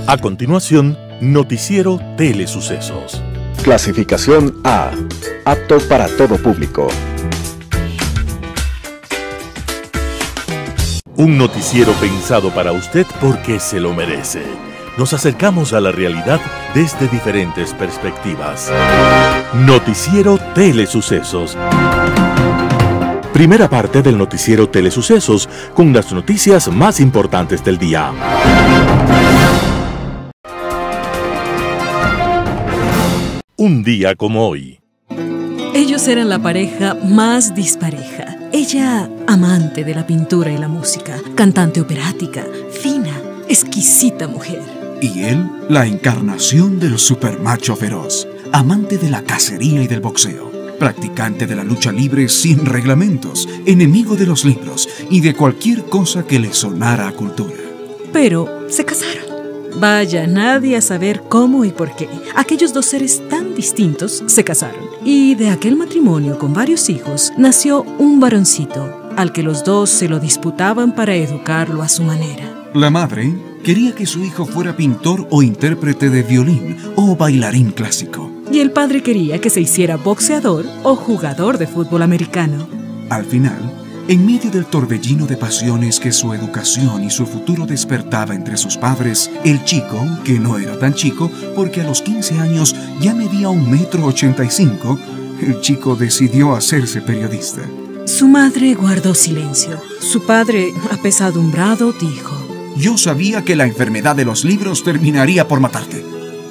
A continuación, Noticiero Telesucesos. Clasificación A. Apto para todo público. Un noticiero pensado para usted porque se lo merece. Nos acercamos a la realidad desde diferentes perspectivas. Noticiero Telesucesos. Primera parte del Noticiero Telesucesos, con las noticias más importantes del día. Un día como hoy. Ellos eran la pareja más dispareja. Ella, amante de la pintura y la música, cantante operática, fina, exquisita mujer. Y él, la encarnación del supermacho feroz, amante de la cacería y del boxeo, practicante de la lucha libre sin reglamentos, enemigo de los libros y de cualquier cosa que le sonara a cultura. Pero se casaron. Vaya, nadie a saber cómo y por qué. Aquellos dos seres tan distintos se casaron. Y de aquel matrimonio con varios hijos nació un varoncito, al que los dos se lo disputaban para educarlo a su manera. La madre quería que su hijo fuera pintor o intérprete de violín o bailarín clásico. Y el padre quería que se hiciera boxeador o jugador de fútbol americano. Al final, en medio del torbellino de pasiones que su educación y su futuro despertaba entre sus padres, el chico, que no era tan chico porque a los 15 años ya medía 1,85 m, el chico decidió hacerse periodista. Su madre guardó silencio. Su padre, apesadumbrado, dijo: Yo sabía que la enfermedad de los libros terminaría por matarte.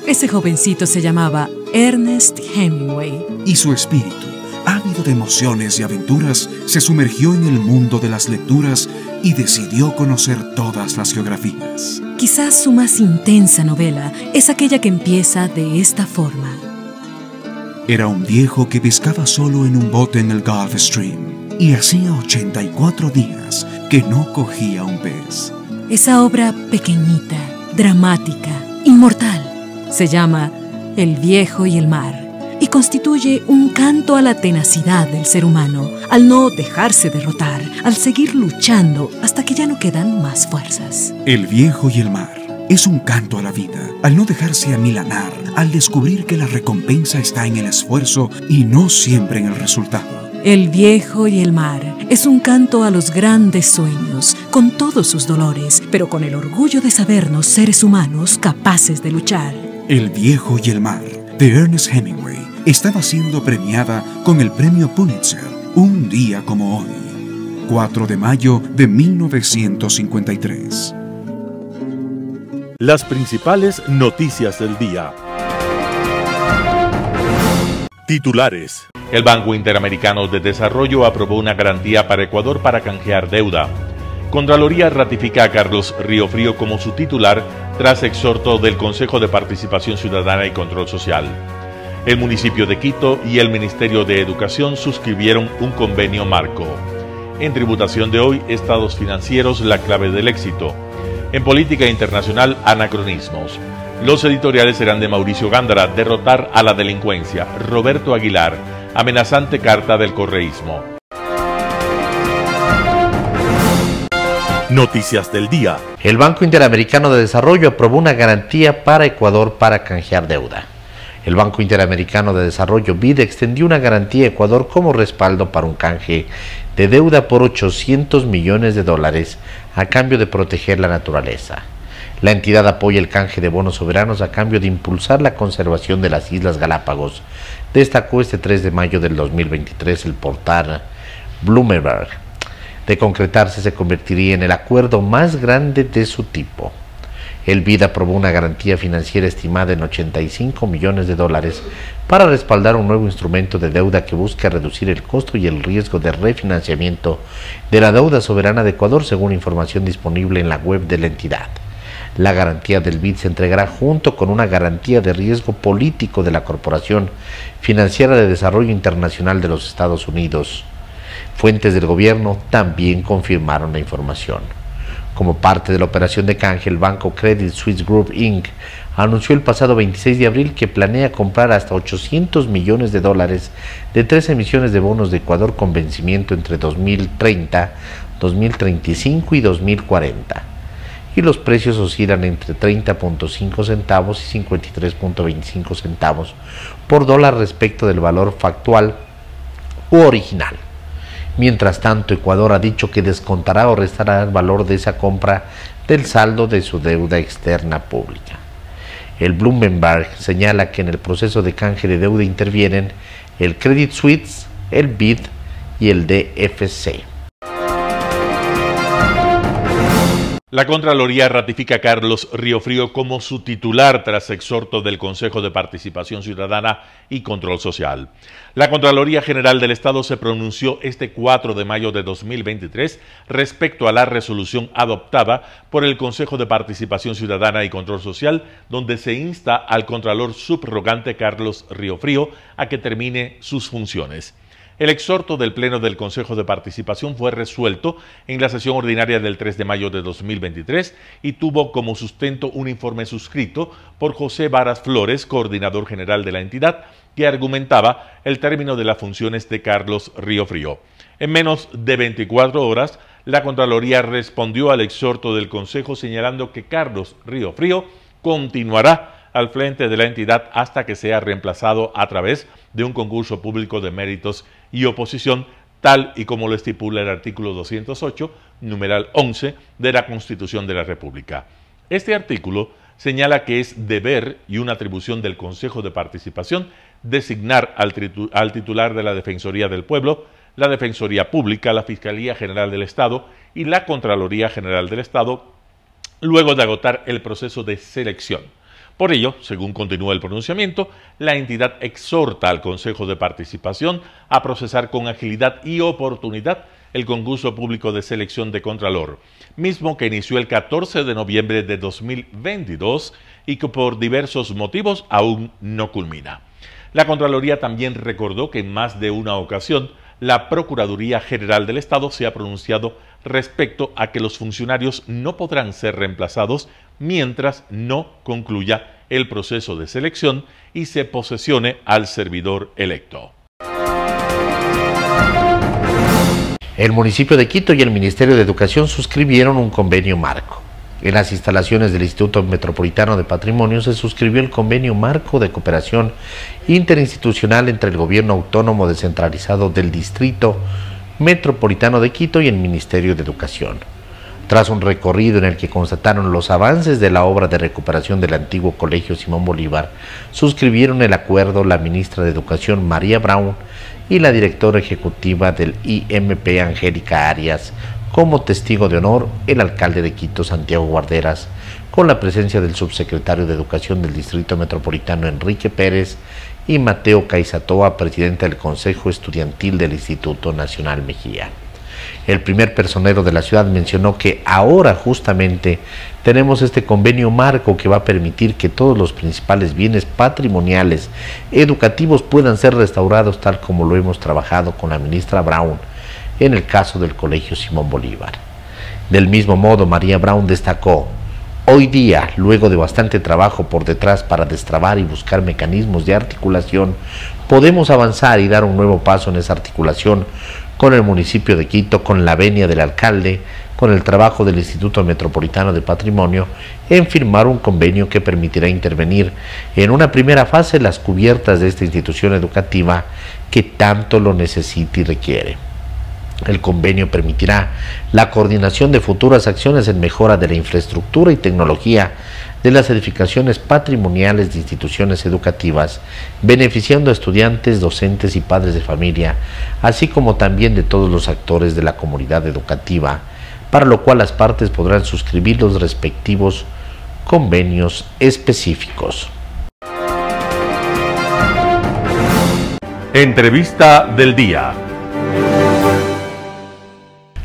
Ese jovencito se llamaba Ernest Hemingway. Y su espíritu, ávido de emociones y aventuras, se sumergió en el mundo de las lecturas y decidió conocer todas las geografías. Quizás su más intensa novela es aquella que empieza de esta forma. Era un viejo que pescaba solo en un bote en el Gulf Stream y hacía 84 días que no cogía un pez. Esa obra pequeñita, dramática, inmortal, se llama El viejo y el mar y constituye un canto a la tenacidad del ser humano, al no dejarse derrotar, al seguir luchando hasta que ya no quedan más fuerzas. El viejo y el mar es un canto a la vida, al no dejarse amilanar, al descubrir que la recompensa está en el esfuerzo y no siempre en el resultado. El viejo y el mar es un canto a los grandes sueños, con todos sus dolores, pero con el orgullo de sabernos seres humanos capaces de luchar. El viejo y el mar, de Ernest Hemingway, estaba siendo premiada con el premio Pulitzer, un día como hoy, 4 de mayo de 1953. Las principales noticias del día. Titulares. El Banco Interamericano de Desarrollo aprobó una garantía para Ecuador para canjear deuda. Contraloría ratifica a Carlos Riofrío como su titular tras exhorto del Consejo de Participación Ciudadana y Control Social. El municipio de Quito y el Ministerio de Educación suscribieron un convenio marco. En tributación de hoy, estados financieros, la clave del éxito. En política internacional, anacronismos. Los editoriales serán de Mauricio Gándara, derrotar a la delincuencia. Roberto Aguilar, amenazante carta del correísmo. Noticias del día. El Banco Interamericano de Desarrollo aprobó una garantía para Ecuador para canjear deuda. El Banco Interamericano de Desarrollo, BID, extendió una garantía a Ecuador como respaldo para un canje de deuda por $800 millones a cambio de proteger la naturaleza. La entidad apoya el canje de bonos soberanos a cambio de impulsar la conservación de las Islas Galápagos, destacó este 3 de mayo del 2023 el portal Bloomberg. De concretarse, se convertiría en el acuerdo más grande de su tipo. El BID aprobó una garantía financiera estimada en $85 millones para respaldar un nuevo instrumento de deuda que busca reducir el costo y el riesgo de refinanciamiento de la deuda soberana de Ecuador, según información disponible en la web de la entidad. La garantía del BID se entregará junto con una garantía de riesgo político de la Corporación Financiera de Desarrollo Internacional de los Estados Unidos. Fuentes del gobierno también confirmaron la información. Como parte de la operación de canje, el banco Credit Suisse Group Inc. anunció el pasado 26 de abril que planea comprar hasta $800 millones de 3 emisiones de bonos de Ecuador con vencimiento entre 2030, 2035 y 2040. y los precios oscilan entre 30.5 centavos y 53.25 centavos por dólar respecto del valor factual u original. Mientras tanto, Ecuador ha dicho que descontará o restará el valor de esa compra del saldo de su deuda externa pública. El Bloomberg señala que en el proceso de canje de deuda intervienen el Credit Suisse, el BID y el DFC. La Contraloría ratifica a Carlos Riofrío como su titular tras exhorto del Consejo de Participación Ciudadana y Control Social. La Contraloría General del Estado se pronunció este 4 de mayo de 2023 respecto a la resolución adoptada por el Consejo de Participación Ciudadana y Control Social, donde se insta al Contralor subrogante Carlos Riofrío a que termine sus funciones. El exhorto del Pleno del Consejo de Participación fue resuelto en la sesión ordinaria del 3 de mayo de 2023 y tuvo como sustento un informe suscrito por José Varas Flores, coordinador general de la entidad, que argumentaba el término de las funciones de Carlos Riofrío. En menos de 24 horas, la Contraloría respondió al exhorto del Consejo señalando que Carlos Riofrío continuará al frente de la entidad hasta que sea reemplazado a través de un concurso público de méritos y oposición, tal y como lo estipula el artículo 208, numeral 11 de la Constitución de la República. Este artículo señala que es deber y una atribución del Consejo de Participación designar al titular de la Defensoría del Pueblo, la Defensoría Pública, la Fiscalía General del Estado y la Contraloría General del Estado, luego de agotar el proceso de selección. Por ello, según continúa el pronunciamiento, la entidad exhorta al Consejo de Participación a procesar con agilidad y oportunidad el concurso público de selección de Contralor, mismo que inició el 14 de noviembre de 2022 y que por diversos motivos aún no culmina. La Contraloría también recordó que en más de una ocasión la Procuraduría General del Estado se ha pronunciado respecto a que los funcionarios no podrán ser reemplazados mientras no concluya el proceso de selección y se posesione al servidor electo. El municipio de Quito y el Ministerio de Educación suscribieron un convenio marco. En las instalaciones del Instituto Metropolitano de Patrimonio se suscribió el convenio marco de cooperación interinstitucional entre el Gobierno Autónomo Descentralizado del Distrito Metropolitano de Quito y el Ministerio de Educación. Tras un recorrido en el que constataron los avances de la obra de recuperación del antiguo Colegio Simón Bolívar, suscribieron el acuerdo la ministra de Educación María Brown y la directora ejecutiva del IMP Angélica Arias, como testigo de honor el alcalde de Quito Santiago Guarderas, con la presencia del subsecretario de Educación del Distrito Metropolitano Enrique Pérez y Mateo Caizatoa, presidente del Consejo Estudiantil del Instituto Nacional Mejía. El primer personero de la ciudad mencionó que ahora justamente tenemos este convenio marco que va a permitir que todos los principales bienes patrimoniales educativos puedan ser restaurados tal como lo hemos trabajado con la ministra Brown en el caso del Colegio Simón Bolívar. Del mismo modo, María Brown destacó: hoy día, luego de bastante trabajo por detrás para destrabar y buscar mecanismos de articulación, podemos avanzar y dar un nuevo paso en esa articulación con el municipio de Quito, con la venia del alcalde, con el trabajo del Instituto Metropolitano de Patrimonio, en firmar un convenio que permitirá intervenir en una primera fase las cubiertas de esta institución educativa que tanto lo necesita y requiere. El convenio permitirá la coordinación de futuras acciones en mejora de la infraestructura y tecnología de las edificaciones patrimoniales de instituciones educativas, beneficiando a estudiantes, docentes y padres de familia, así como también de todos los actores de la comunidad educativa, para lo cual las partes podrán suscribir los respectivos convenios específicos. Entrevista del día.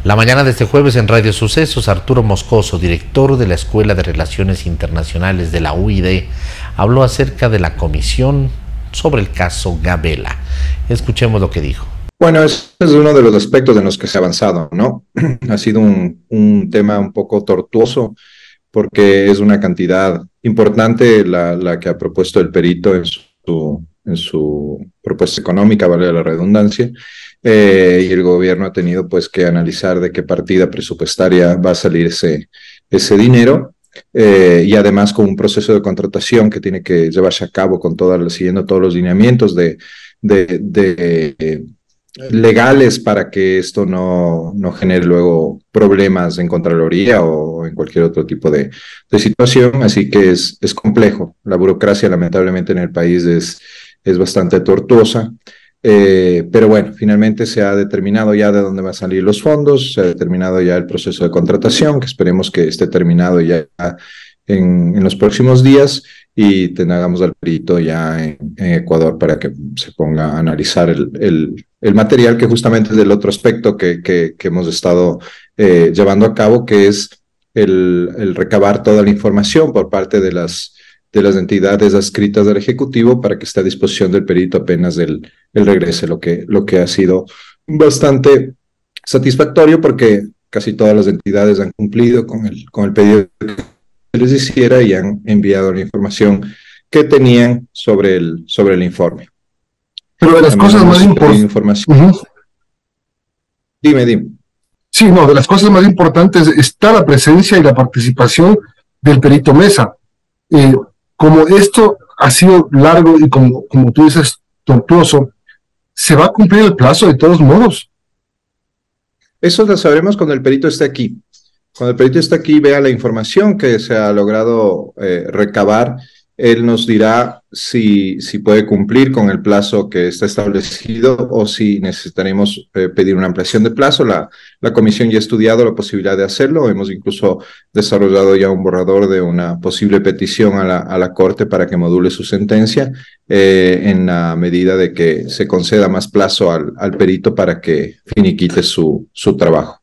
La mañana de este jueves en Radio Sucesos, Arturo Moscoso, director de la Escuela de Relaciones Internacionales de la UID, habló acerca de la comisión sobre el caso Gabela. Escuchemos lo que dijo. Bueno, ese es uno de los aspectos en los que se ha avanzado, ¿no? Ha sido un tema un poco tortuoso porque es una cantidad importante la que ha propuesto el perito en su propuesta económica, vale la redundancia. Y el gobierno ha tenido pues que analizar de qué partida presupuestaria va a salir ese dinero. Y además con un proceso de contratación que tiene que llevarse a cabo con siguiendo todos los lineamientos legales para que esto no genere luego problemas en Contraloría o en cualquier otro tipo de situación. Así que es complejo. La burocracia lamentablemente en el país es bastante tortuosa. Pero bueno, finalmente se ha determinado ya de dónde van a salir los fondos, se ha determinado ya el proceso de contratación, que esperemos que esté terminado ya en los próximos días y tengamos al perito ya en Ecuador para que se ponga a analizar el material, que justamente es del otro aspecto que hemos estado llevando a cabo, que es el recabar toda la información por parte de las entidades adscritas del Ejecutivo para que esté a disposición del perito apenas él regrese, lo que ha sido bastante satisfactorio porque casi todas las entidades han cumplido con el pedido que les hiciera y han enviado la información que tenían sobre el informe. Pero de las cosas más importantes... Dime. Sí, no, de las cosas más importantes está la presencia y la participación del perito Mesa. Como esto ha sido largo y como tú dices, tortuoso, ¿se va a cumplir el plazo de todos modos? Eso lo sabremos cuando el perito esté aquí. Cuando el perito esté aquí, vea la información que se ha logrado recabar, él nos dirá si puede cumplir con el plazo que está establecido o si necesitaremos pedir una ampliación de plazo. La comisión ya ha estudiado la posibilidad de hacerlo. Hemos incluso desarrollado ya un borrador de una posible petición a la Corte para que module su sentencia en la medida de que se conceda más plazo al perito para que finiquite su trabajo.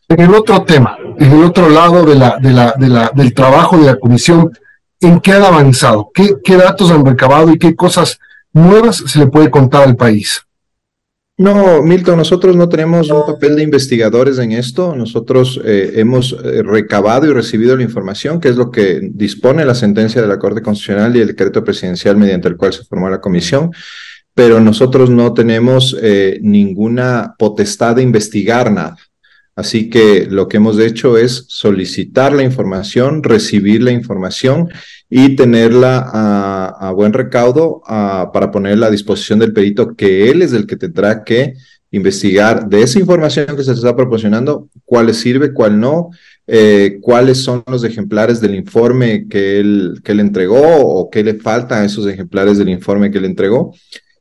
En el otro tema, en el otro lado del trabajo de la comisión, ¿en qué han avanzado? ¿Qué datos han recabado y qué cosas nuevas se le puede contar al país? No, Milton, nosotros no tenemos un papel de investigadores en esto. Nosotros hemos recabado y recibido la información, que es lo que dispone la sentencia de la Corte Constitucional y el decreto presidencial mediante el cual se formó la comisión, pero nosotros no tenemos ninguna potestad de investigar nada. Así que lo que hemos hecho es solicitar la información, recibir la información y tenerla a buen recaudo para ponerla a disposición del perito, que él es el que tendrá que investigar de esa información que se está proporcionando, cuál le sirve, cuál no, cuáles son los ejemplares del informe que él entregó o qué le faltan a esos ejemplares del informe que él entregó,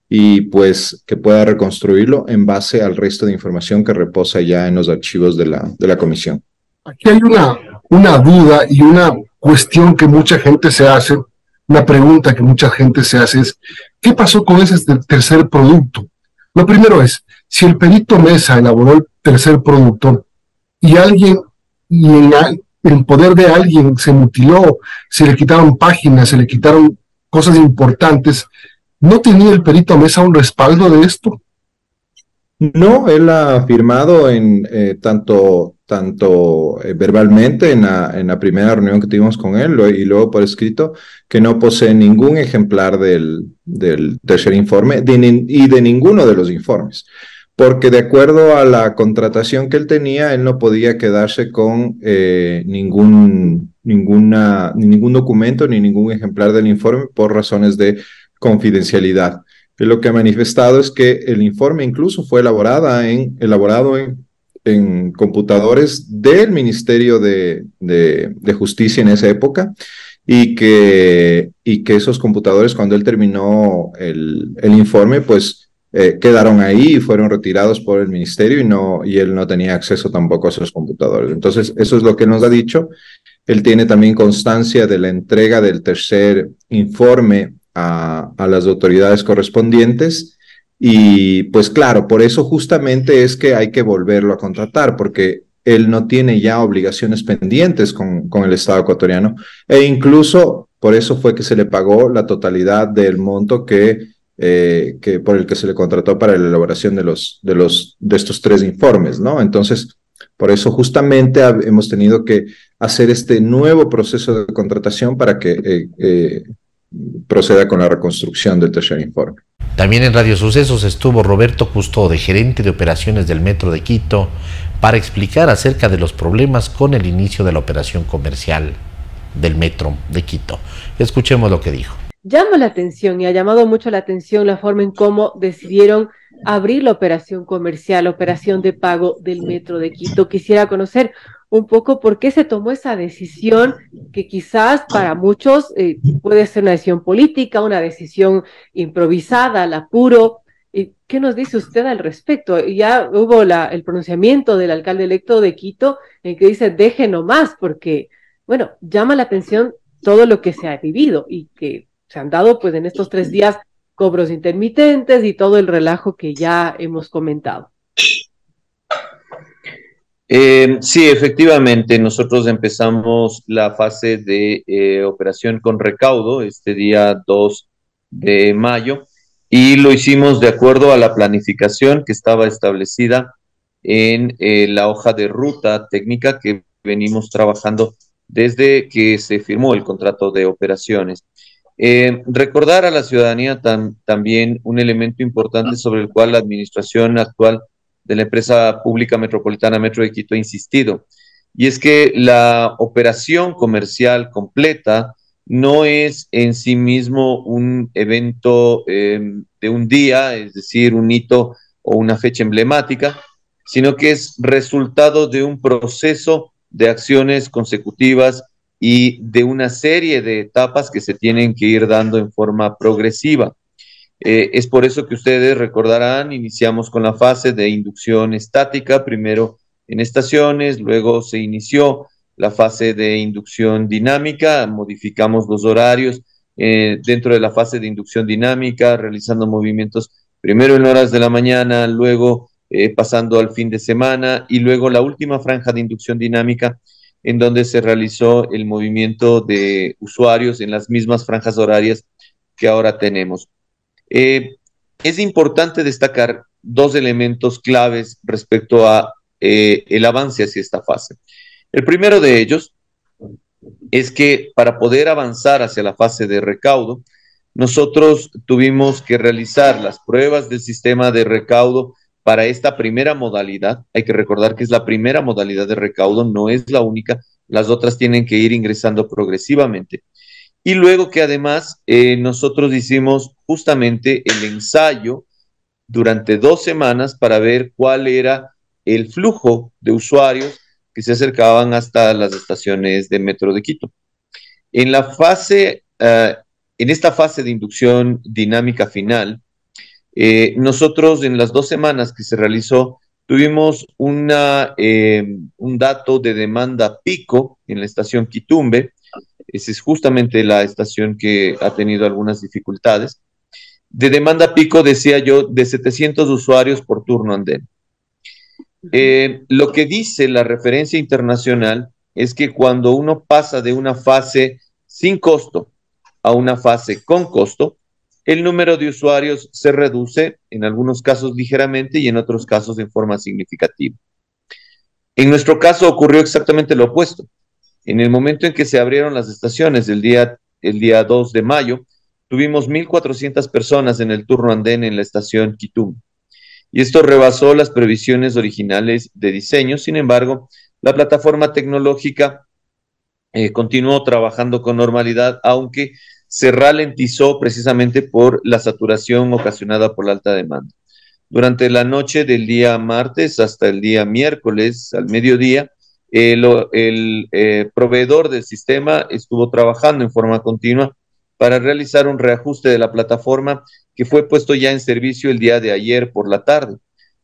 y pues que pueda reconstruirlo en base al resto de información que reposa ya en los archivos de la comisión. Aquí hay una duda y una cuestión que mucha gente se hace, una pregunta que mucha gente se hace es, ¿qué pasó con ese tercer producto? Lo primero es, si el perito Mesa elaboró el tercer producto y en poder de alguien se mutiló, se le quitaron páginas, se le quitaron cosas importantes, ¿no tenía el perito Mesa un respaldo de esto? No, él ha afirmado tanto verbalmente en la primera reunión que tuvimos con él y luego por escrito que no posee ningún ejemplar del tercer informe y de ninguno de los informes, porque de acuerdo a la contratación que él tenía, él no podía quedarse con ningún documento ni ningún ejemplar del informe por razones de confidencialidad. Lo que ha manifestado es que el informe incluso fue elaborado en computadores del Ministerio de Justicia en esa época y que esos computadores, cuando él terminó el informe, pues quedaron ahí y fueron retirados por el ministerio y él no tenía acceso tampoco a esos computadores. Entonces, eso es lo que nos ha dicho. Él tiene también constancia de la entrega del tercer informe a las autoridades correspondientes y pues claro, por eso justamente es que hay que volverlo a contratar, porque él no tiene ya obligaciones pendientes con el Estado ecuatoriano e incluso por eso fue que se le pagó la totalidad del monto que por el que se le contrató para la elaboración de estos tres informes, ¿no? Entonces, por eso justamente hemos tenido que hacer este nuevo proceso de contratación para que proceda con la reconstrucción del tercer informe. También en Radio Sucesos estuvo Roberto Custode, gerente de operaciones del Metro de Quito, para explicar acerca de los problemas con el inicio de la operación comercial del Metro de Quito. Escuchemos lo que dijo. Llama la atención y ha llamado mucho la atención la forma en cómo decidieron abrir la operación comercial, operación de pago del Metro de Quito. Quisiera conocer un poco por qué se tomó esa decisión que quizás para muchos puede ser una decisión política, una decisión improvisada, al apuro. ¿Qué nos dice usted al respecto? Ya hubo el pronunciamiento del alcalde electo de Quito en que dice deje nomás, porque, bueno, llama la atención todo lo que se ha vivido y que se han dado pues en estos 3 días cobros intermitentes y todo el relajo que ya hemos comentado. Sí, efectivamente, nosotros empezamos la fase de operación con recaudo este día 2 de mayo y lo hicimos de acuerdo a la planificación que estaba establecida en la hoja de ruta técnica que venimos trabajando desde que se firmó el contrato de operaciones. Recordar a la ciudadanía también un elemento importante sobre el cual la administración actual de la empresa pública metropolitana Metro de Quito ha insistido, y es que la operación comercial completa no es en sí mismo un evento de un día, es decir, un hito o una fecha emblemática, sino que es resultado de un proceso de acciones consecutivas y de una serie de etapas que se tienen que ir dando en forma progresiva. Es por eso que ustedes recordarán, iniciamos con la fase de inducción estática, primero en estaciones, luego se inició la fase de inducción dinámica, modificamos los horarios dentro de la fase de inducción dinámica, realizando movimientos primero en horas de la mañana, luego pasando al fin de semana y luego la última franja de inducción dinámica en donde se realizó el movimiento de usuarios en las mismas franjas horarias que ahora tenemos. Es importante destacar 2 elementos claves respecto a el avance hacia esta fase. El primero de ellos es que para poder avanzar hacia la fase de recaudo, nosotros tuvimos que realizar las pruebas del sistema de recaudo para esta primera modalidad. Hay que recordar que es la primera modalidad de recaudo, no es la única, las otras tienen que ir ingresando progresivamente. Y luego que además nosotros hicimos justamente el ensayo durante 2 semanas para ver cuál era el flujo de usuarios que se acercaban hasta las estaciones de Metro de Quito. En esta fase de inducción dinámica final, nosotros en las 2 semanas que se realizó tuvimos un dato de demanda pico en la estación Quitumbe. Esa es justamente la estación que ha tenido algunas dificultades. De demanda pico, decía yo, de 700 usuarios por turno andén. Lo que dice la referencia internacional es que cuando uno pasa de una fase sin costo a una fase con costo, el número de usuarios se reduce, en algunos casos ligeramente y en otros casos en forma significativa. En nuestro caso ocurrió exactamente lo opuesto. En el momento en que se abrieron las estaciones el día 2 de mayo, tuvimos 1.400 personas en el turno andén en la estación Quitumbe. Y esto rebasó las previsiones originales de diseño. Sin embargo, la plataforma tecnológica continuó trabajando con normalidad, aunque se ralentizó precisamente por la saturación ocasionada por la alta demanda. Durante la noche del día martes hasta el día miércoles al mediodía, el proveedor del sistema estuvo trabajando en forma continua para realizar un reajuste de la plataforma que fue puesto ya en servicio el día de ayer por la tarde.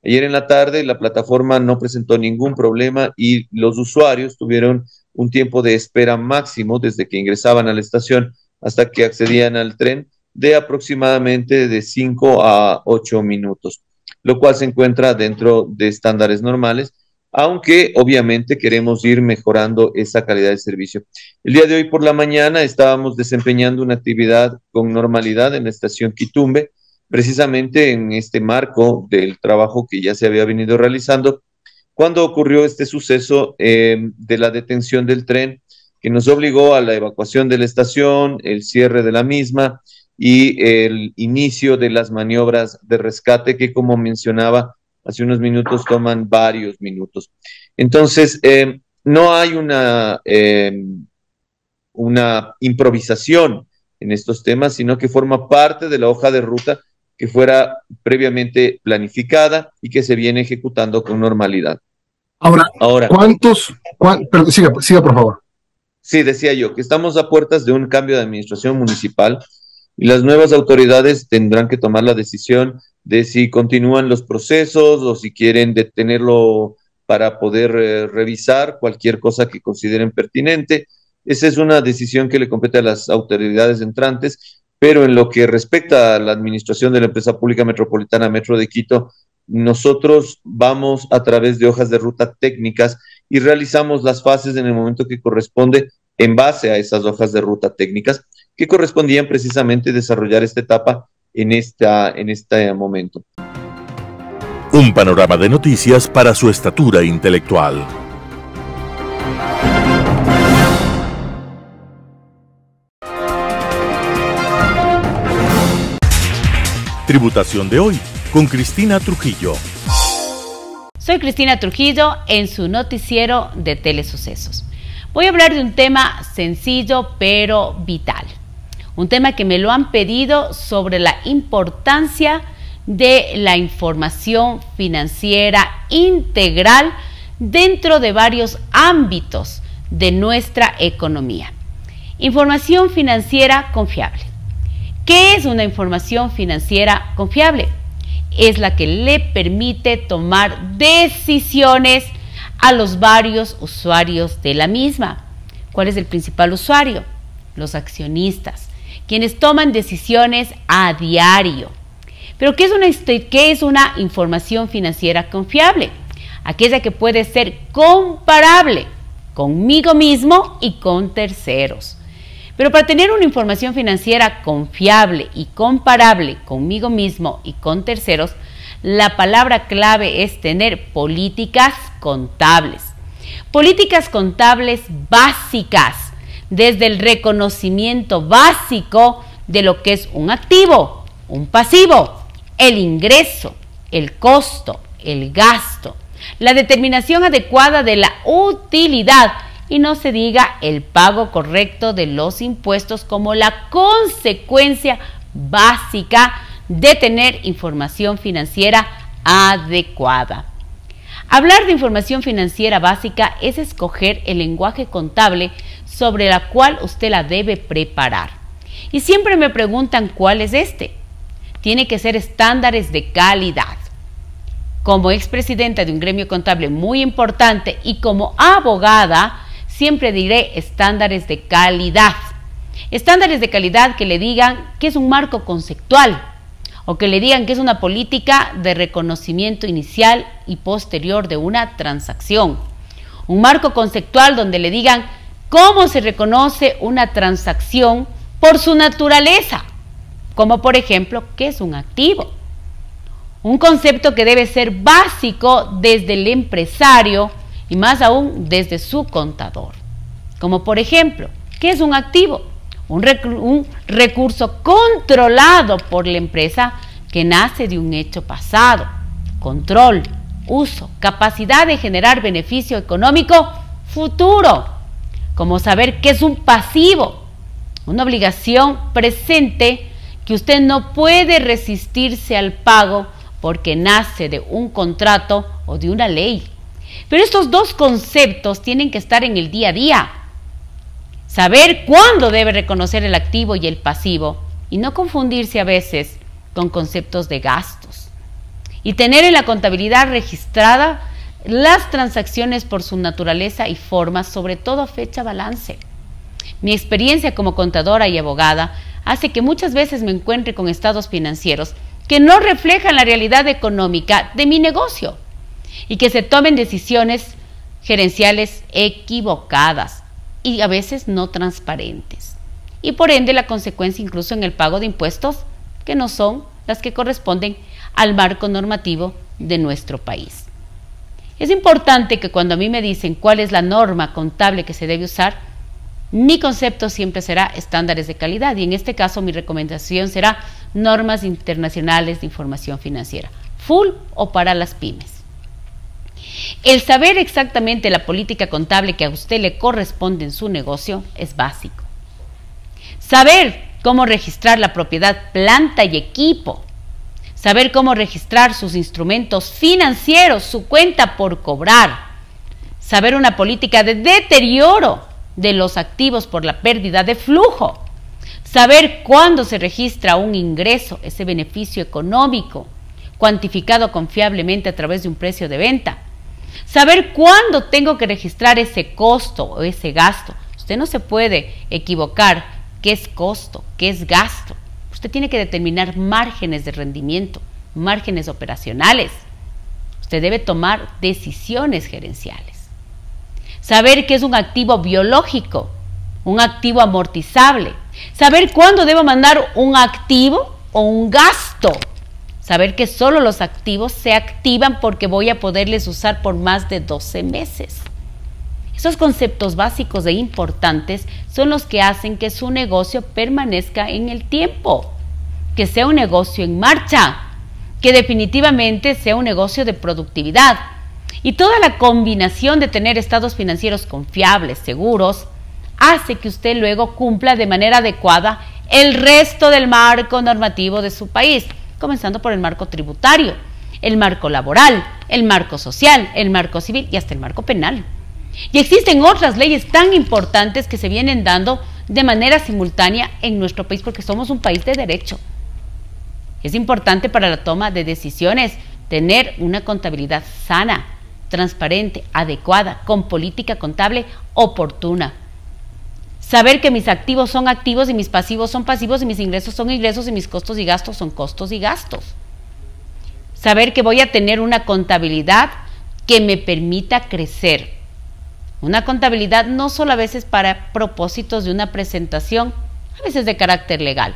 Ayer en la tarde la plataforma no presentó ningún problema y los usuarios tuvieron un tiempo de espera máximo desde que ingresaban a la estación hasta que accedían al tren de aproximadamente de 5 a 8 minutos, lo cual se encuentra dentro de estándares normales, aunque obviamente queremos ir mejorando esa calidad de servicio. El día de hoy por la mañana estábamos desempeñando una actividad con normalidad en la estación Quitumbe, precisamente en este marco del trabajo que ya se había venido realizando, cuando ocurrió este suceso de la detención del tren, que nos obligó a la evacuación de la estación, el cierre de la misma y el inicio de las maniobras de rescate que, como mencionaba hace unos minutos, toman varios minutos. Entonces, no hay una improvisación en estos temas, sino que forma parte de la hoja de ruta que fuera previamente planificada y que se viene ejecutando con normalidad. Ahora, perdón, siga por favor. Sí, decía yo que estamos a puertas de un cambio de administración municipal y las nuevas autoridades tendrán que tomar la decisión de si continúan los procesos o si quieren detenerlo para poder revisar cualquier cosa que consideren pertinente. Esa es una decisión que le compete a las autoridades entrantes, pero en lo que respecta a la administración de la empresa pública metropolitana Metro de Quito, nosotros vamos a través de hojas de ruta técnicas y realizamos las fases en el momento que corresponde en base a esas hojas de ruta técnicas que correspondían precisamente desarrollar esta etapa en este momento. Un panorama de noticias para su estatura intelectual. Tributación de hoy con Cristina Trujillo. Soy Cristina Trujillo en su noticiero de Telesucesos. Voy a hablar de un tema sencillo pero vital. Un tema que me lo han pedido sobre la importancia de la información financiera integral dentro de varios ámbitos de nuestra economía. Información financiera confiable. ¿Qué es una información financiera confiable? Es la que le permite tomar decisiones a los varios usuarios de la misma. ¿Cuál es el principal usuario? Los accionistas, quienes toman decisiones a diario. Pero ¿qué es una información financiera confiable? Aquella que puede ser comparable conmigo mismo y con terceros. Pero para tener una información financiera confiable y comparable conmigo mismo y con terceros, la palabra clave es tener políticas contables. Políticas contables básicas, desde el reconocimiento básico de lo que es un activo, un pasivo, el ingreso, el costo, el gasto, la determinación adecuada de la utilidad y no se diga el pago correcto de los impuestos como la consecuencia básica de tener información financiera adecuada. Hablar de información financiera básica es escoger el lenguaje contable sobre la cual usted la debe preparar. Y siempre me preguntan cuál es este. Tiene que ser estándares de calidad. Como expresidenta de un gremio contable muy importante y como abogada, siempre diré estándares de calidad. Estándares de calidad que le digan que es un marco conceptual o que le digan que es una política de reconocimiento inicial y posterior de una transacción. Un marco conceptual donde le digan cómo se reconoce una transacción por su naturaleza, como por ejemplo, ¿qué es un activo? Un concepto que debe ser básico desde el empresario y más aún desde su contador. Como por ejemplo, ¿qué es un activo? Un recurso controlado por la empresa que nace de un hecho pasado. Control, uso, capacidad de generar beneficio económico futuro. Como saber qué es un pasivo, una obligación presente que usted no puede resistirse al pago porque nace de un contrato o de una ley. Pero estos dos conceptos tienen que estar en el día a día. Saber cuándo debe reconocer el activo y el pasivo y no confundirse a veces con conceptos de gastos. Y tener en la contabilidad registrada las transacciones por su naturaleza y forma, sobre todo fecha balance. Mi experiencia como contadora y abogada hace que muchas veces me encuentre con estados financieros que no reflejan la realidad económica de mi negocio y que se tomen decisiones gerenciales equivocadas y a veces no transparentes. Y por ende la consecuencia incluso en el pago de impuestos que no son las que corresponden al marco normativo de nuestro país. Es importante que cuando a mí me dicen cuál es la norma contable que se debe usar, Mi concepto siempre será estándares de calidad y en este caso mi recomendación será normas internacionales de información financiera, full o para las pymes. El saber exactamente la política contable que a usted le corresponde en su negocio es básico. Saber cómo registrar la propiedad, planta y equipo. Saber cómo registrar sus instrumentos financieros, su cuenta por cobrar. Saber una política de deterioro de los activos por la pérdida de flujo. Saber cuándo se registra un ingreso, ese beneficio económico, cuantificado confiablemente a través de un precio de venta. Saber cuándo tengo que registrar ese costo o ese gasto. Usted no se puede equivocar qué es costo, qué es gasto. Usted tiene que determinar márgenes de rendimiento, márgenes operacionales. Usted debe tomar decisiones gerenciales. Saber qué es un activo biológico, un activo amortizable. Saber cuándo debo mandar un activo o un gasto. Saber que solo los activos se activan porque voy a poderles usar por más de 12 meses. Esos conceptos básicos e importantes son los que hacen que su negocio permanezca en el tiempo, que sea un negocio en marcha, que definitivamente sea un negocio de productividad. Y toda la combinación de tener estados financieros confiables, seguros, hace que usted luego cumpla de manera adecuada el resto del marco normativo de su país, comenzando por el marco tributario, el marco laboral, el marco social, el marco civil y hasta el marco penal. Y existen otras leyes tan importantes que se vienen dando de manera simultánea en nuestro país porque somos un país de derecho. Es importante para la toma de decisiones tener una contabilidad sana, transparente, adecuada, con política contable oportuna. Saber que mis activos son activos y mis pasivos son pasivos y mis ingresos son ingresos y mis costos y gastos son costos y gastos. Saber que voy a tener una contabilidad que me permita crecer. Una contabilidad no solo a veces para propósitos de una presentación, a veces de carácter legal,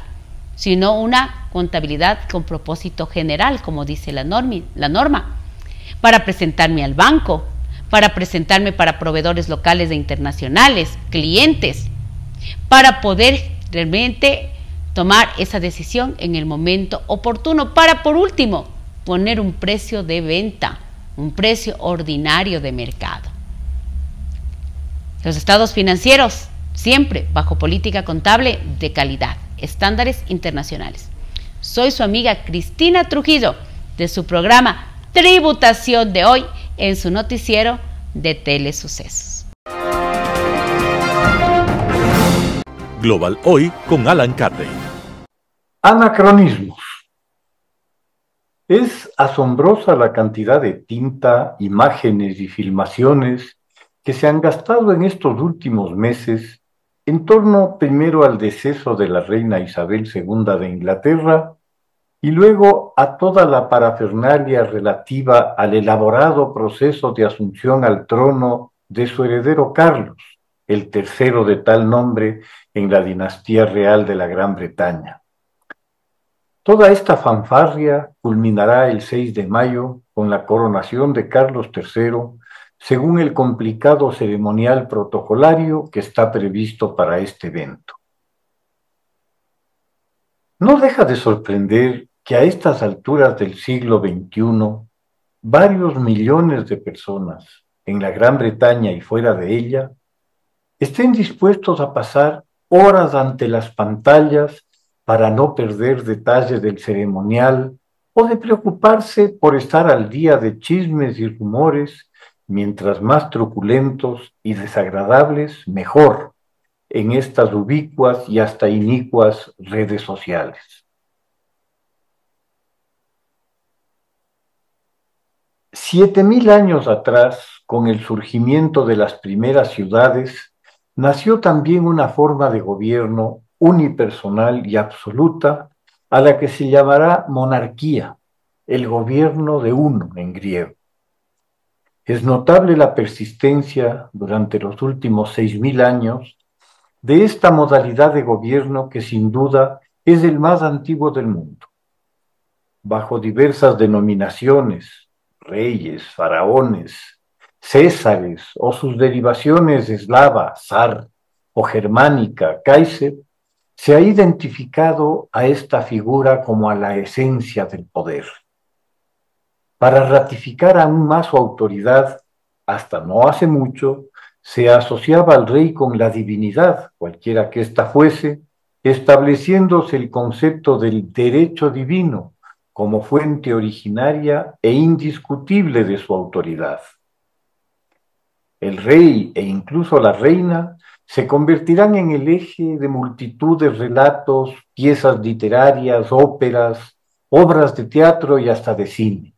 sino una contabilidad con propósito general, como dice la norma, para presentarme al banco, para presentarme para proveedores locales e internacionales, clientes, para poder realmente tomar esa decisión en el momento oportuno, para por último poner un precio de venta, un precio ordinario de mercado. Los estados financieros siempre bajo política contable de calidad, estándares internacionales. Soy su amiga Cristina Trujillo de su programa Tributación de Hoy en su noticiero de Telesucesos. Global Hoy con Alan Carney. Anacronismos. Es asombrosa la cantidad de tinta, imágenes y filmaciones que se han gastado en estos últimos meses en torno primero al deceso de la reina Isabel II de Inglaterra y luego a toda la parafernalia relativa al elaborado proceso de asunción al trono de su heredero Carlos, el tercero de tal nombre en la dinastía real de la Gran Bretaña. Toda esta fanfarria culminará el 6 de mayo con la coronación de Carlos III, según el complicado ceremonial protocolario que está previsto para este evento. No deja de sorprender que a estas alturas del siglo XXI, varios millones de personas en la Gran Bretaña y fuera de ella estén dispuestos a pasar horas ante las pantallas para no perder detalles del ceremonial o de preocuparse por estar al día de chismes y rumores, mientras más truculentos y desagradables, mejor, en estas ubicuas y hasta inicuas redes sociales. 7000 años atrás, con el surgimiento de las primeras ciudades, nació también una forma de gobierno unipersonal y absoluta a la que se llamará monarquía, el gobierno de uno en griego. Es notable la persistencia durante los últimos 6000 años de esta modalidad de gobierno que sin duda es el más antiguo del mundo. Bajo diversas denominaciones, reyes, faraones, césares o sus derivaciones eslava, zar, o germánica Kaiser, se ha identificado a esta figura como a la esencia del poder. Para ratificar aún más su autoridad, hasta no hace mucho, se asociaba al rey con la divinidad, cualquiera que ésta fuese, estableciéndose el concepto del derecho divino como fuente originaria e indiscutible de su autoridad. El rey e incluso la reina se convertirán en el eje de multitud de relatos, piezas literarias, óperas, obras de teatro y hasta de cine.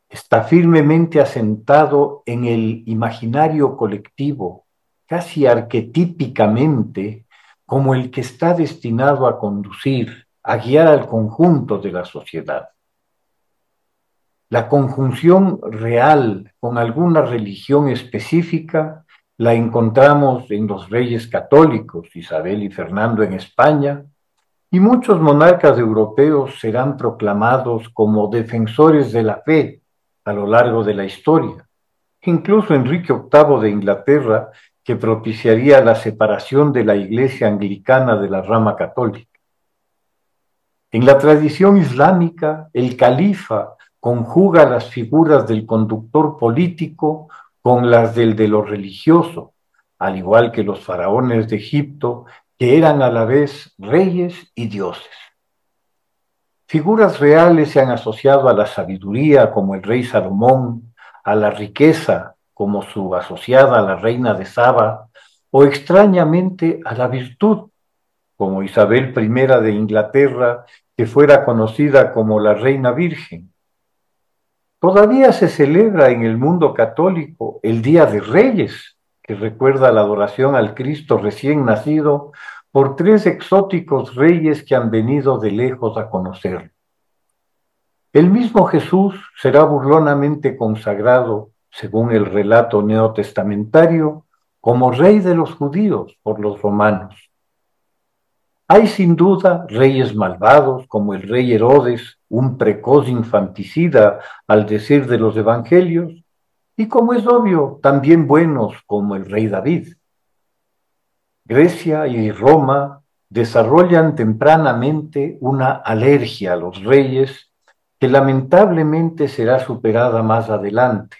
Está firmemente asentado en el imaginario colectivo, casi arquetípicamente, como el que está destinado a conducir, a guiar al conjunto de la sociedad. La conjunción real con alguna religión específica la encontramos en los reyes católicos, Isabel y Fernando en España, y muchos monarcas europeos serán proclamados como defensores de la fe a lo largo de la historia. Incluso Enrique VIII de Inglaterra, que propiciaría la separación de la Iglesia anglicana de la rama católica. En la tradición islámica, el califa conjuga las figuras del conductor político con las del de lo religioso, al igual que los faraones de Egipto, que eran a la vez reyes y dioses. Figuras reales se han asociado a la sabiduría, como el rey Salomón, a la riqueza, como su asociada la reina de Saba, o extrañamente a la virtud, como Isabel I de Inglaterra, que fuera conocida como la Reina Virgen. Todavía se celebra en el mundo católico el Día de Reyes, que recuerda la adoración al Cristo recién nacido por 3 exóticos reyes que han venido de lejos a conocerlo. El mismo Jesús será burlonamente consagrado, según el relato neotestamentario, como rey de los judíos por los romanos. Hay sin duda reyes malvados, como el rey Herodes, un precoz infanticida al decir de los evangelios, y como es obvio, también buenos, como el rey David. Grecia y Roma desarrollan tempranamente una alergia a los reyes que lamentablemente será superada más adelante.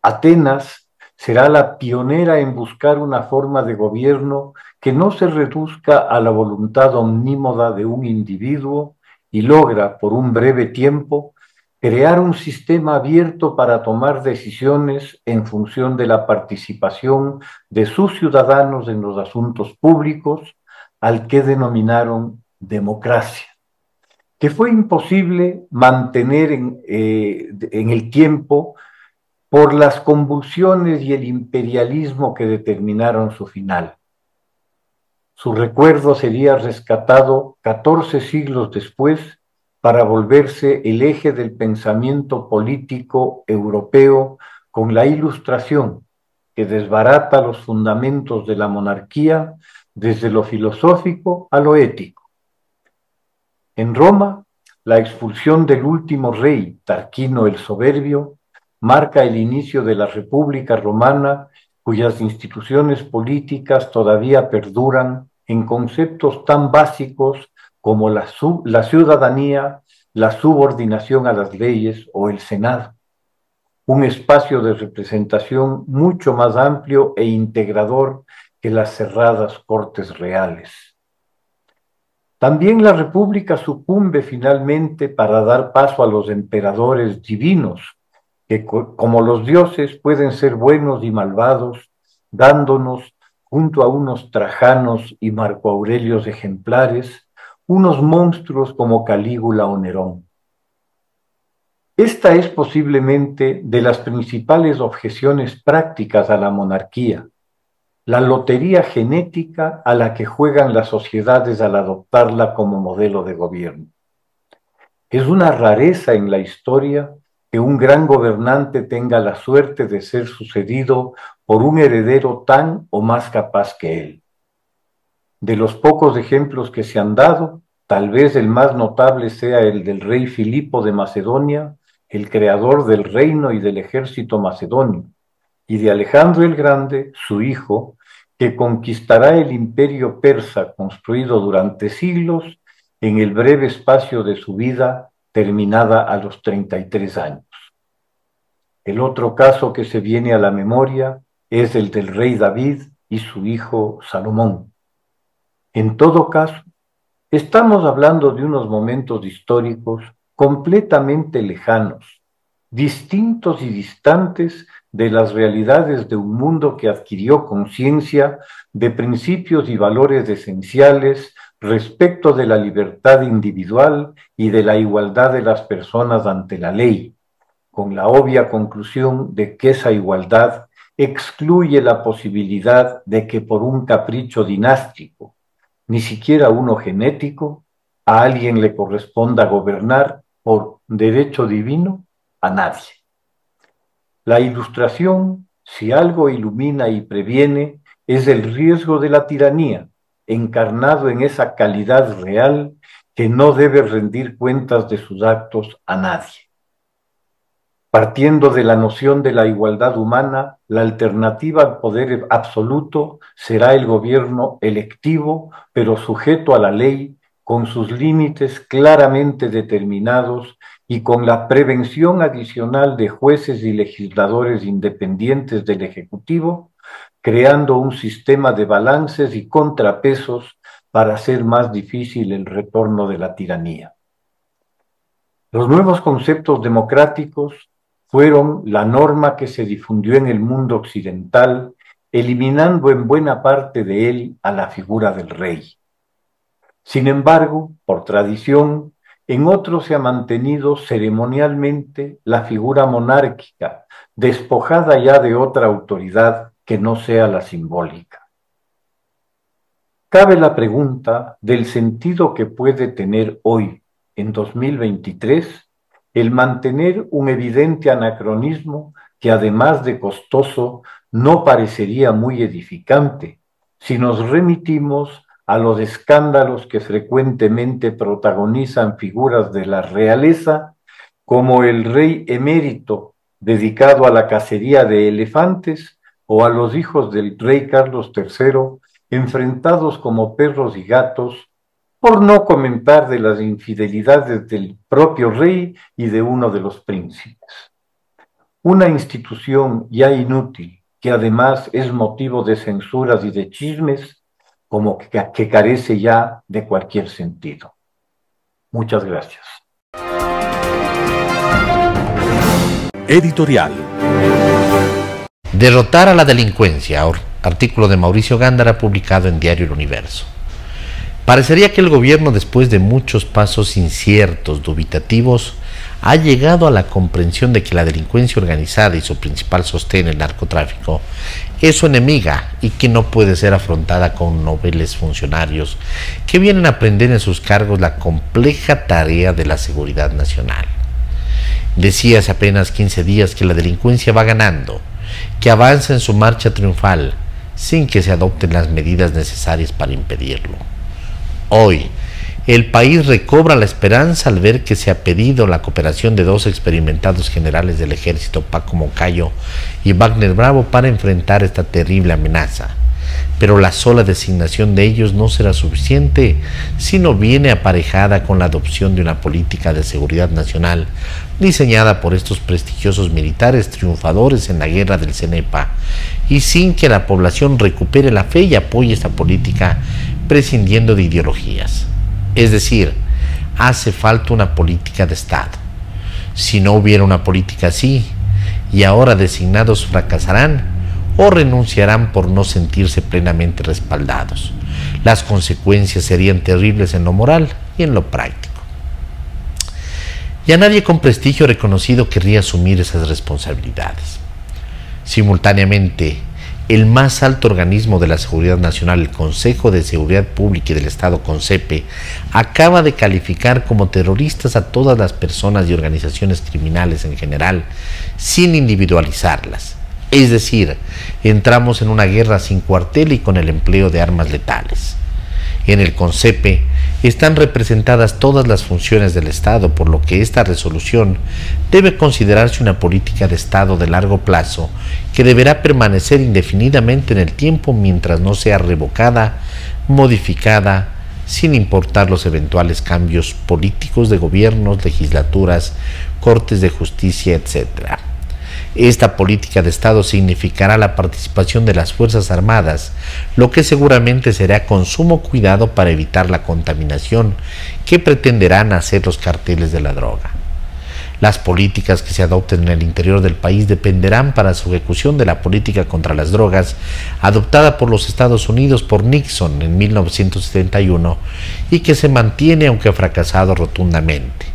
Atenas será la pionera en buscar una forma de gobierno que no se reduzca a la voluntad omnímoda de un individuo y logra, por un breve tiempo, crear un sistema abierto para tomar decisiones en función de la participación de sus ciudadanos en los asuntos públicos, al que denominaron democracia, que fue imposible mantener en el tiempo por las convulsiones y el imperialismo que determinaron su final. Su recuerdo sería rescatado 14 siglos después para volverse el eje del pensamiento político europeo con la Ilustración, que desbarata los fundamentos de la monarquía desde lo filosófico a lo ético. En Roma, la expulsión del último rey, Tarquino el Soberbio, marca el inicio de la República Romana, cuyas instituciones políticas todavía perduran en conceptos tan básicos como la ciudadanía, la subordinación a las leyes o el Senado, un espacio de representación mucho más amplio e integrador que las cerradas cortes reales. También la República sucumbe finalmente para dar paso a los emperadores divinos, que como los dioses pueden ser buenos y malvados, dándonos, junto a unos Trajanos y Marco Aurelios ejemplares, unos monstruos como Calígula o Nerón. Esta es posiblemente de las principales objeciones prácticas a la monarquía, la lotería genética a la que juegan las sociedades al adoptarla como modelo de gobierno. Es una rareza en la historia que un gran gobernante tenga la suerte de ser sucedido por un heredero tan o más capaz que él. De los pocos ejemplos que se han dado, tal vez el más notable sea el del rey Filipo de Macedonia, el creador del reino y del ejército macedonio, y de Alejandro el Grande, su hijo, que conquistará el imperio persa construido durante siglos en el breve espacio de su vida terminada a los 33 años. El otro caso que se viene a la memoria es el del rey David y su hijo Salomón. En todo caso, estamos hablando de unos momentos históricos completamente lejanos, distintos y distantes de las realidades de un mundo que adquirió conciencia de principios y valores esenciales respecto de la libertad individual y de la igualdad de las personas ante la ley, con la obvia conclusión de que esa igualdad excluye la posibilidad de que por un capricho dinástico, ni siquiera uno genético, a alguien le corresponda gobernar por derecho divino a nadie. La Ilustración, si algo ilumina y previene, es el riesgo de la tiranía, encarnado en esa calidad real que no debe rendir cuentas de sus actos a nadie. Partiendo de la noción de la igualdad humana, la alternativa al poder absoluto será el gobierno electivo, pero sujeto a la ley, con sus límites claramente determinados y con la prevención adicional de jueces y legisladores independientes del Ejecutivo, creando un sistema de balances y contrapesos para hacer más difícil el retorno de la tiranía. Los nuevos conceptos democráticos fueron la norma que se difundió en el mundo occidental, eliminando en buena parte de él a la figura del rey. Sin embargo, por tradición, en otros se ha mantenido ceremonialmente la figura monárquica, despojada ya de otra autoridad que no sea la simbólica. Cabe la pregunta del sentido que puede tener hoy, en 2023, el mantener un evidente anacronismo que además de costoso no parecería muy edificante si nos remitimos a los escándalos que frecuentemente protagonizan figuras de la realeza, como el rey emérito dedicado a la cacería de elefantes o a los hijos del rey Carlos III enfrentados como perros y gatos, por no comentar de las infidelidades del propio rey y de uno de los príncipes. Una institución ya inútil, que además es motivo de censuras y de chismes, como que carece ya de cualquier sentido. Muchas gracias. Editorial. Derrotar a la delincuencia, artículo de Mauricio Gándara publicado en Diario El Universo. Parecería que el gobierno, después de muchos pasos inciertos, dubitativos, ha llegado a la comprensión de que la delincuencia organizada y su principal sostén, el narcotráfico, es su enemiga y que no puede ser afrontada con nobles funcionarios que vienen a aprender en sus cargos la compleja tarea de la seguridad nacional. Decía hace apenas 15 días que la delincuencia va ganando, que avanza en su marcha triunfal, sin que se adopten las medidas necesarias para impedirlo. Hoy, el país recobra la esperanza al ver que se ha pedido la cooperación de dos experimentados generales del ejército, Paco Moncayo y Wagner Bravo, para enfrentar esta terrible amenaza. Pero la sola designación de ellos no será suficiente si no viene aparejada con la adopción de una política de seguridad nacional diseñada por estos prestigiosos militares triunfadores en la guerra del CENEPA, y sin que la población recupere la fe y apoye esta política prescindiendo de ideologías. Es decir, hace falta una política de Estado. Si no hubiera una política así, y ahora designados fracasarán o renunciarán por no sentirse plenamente respaldados. Las consecuencias serían terribles en lo moral y en lo práctico. Ya nadie con prestigio reconocido querría asumir esas responsabilidades. Simultáneamente, el más alto organismo de la seguridad nacional, el Consejo de Seguridad Pública y del Estado, CONSEPE, acaba de calificar como terroristas a todas las personas y organizaciones criminales en general, sin individualizarlas. Es decir, entramos en una guerra sin cuartel y con el empleo de armas letales. En el CONSEPE, están representadas todas las funciones del Estado, por lo que esta resolución debe considerarse una política de Estado de largo plazo que deberá permanecer indefinidamente en el tiempo mientras no sea revocada, modificada, sin importar los eventuales cambios políticos de gobiernos, legislaturas, cortes de justicia, etc. Esta política de Estado significará la participación de las Fuerzas Armadas, lo que seguramente será con sumo cuidado para evitar la contaminación que pretenderán hacer los carteles de la droga. Las políticas que se adopten en el interior del país dependerán para su ejecución de la política contra las drogas adoptada por los Estados Unidos por Nixon en 1971 y que se mantiene aunque ha fracasado rotundamente.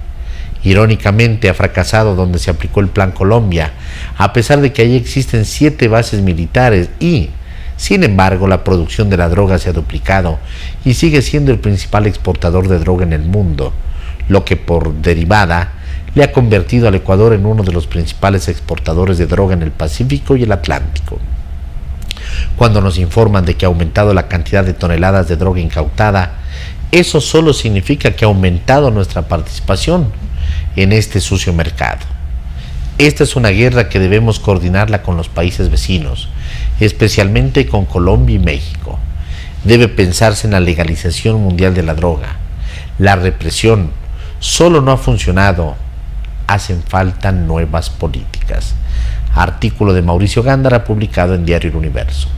Irónicamente, ha fracasado donde se aplicó el Plan Colombia, a pesar de que allí existen 7 bases militares y, sin embargo, la producción de la droga se ha duplicado y sigue siendo el principal exportador de droga en el mundo, lo que por derivada le ha convertido al Ecuador en uno de los principales exportadores de droga en el Pacífico y el Atlántico. Cuando nos informan de que ha aumentado la cantidad de toneladas de droga incautada, eso solo significa que ha aumentado nuestra participación en este sucio mercado. Esta es una guerra que debemos coordinarla con los países vecinos, especialmente con Colombia y México. Debe pensarse en la legalización mundial de la droga. La represión solo no ha funcionado. Hacen falta nuevas políticas. Artículo de Mauricio Gándara publicado en Diario El Universo.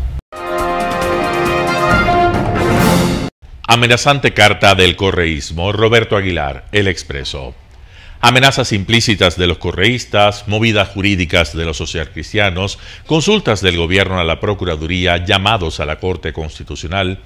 Amenazante carta del correísmo. Roberto Aguilar, El Expreso. Amenazas implícitas de los correístas, movidas jurídicas de los socialcristianos, consultas del gobierno a la Procuraduría, llamados a la Corte Constitucional.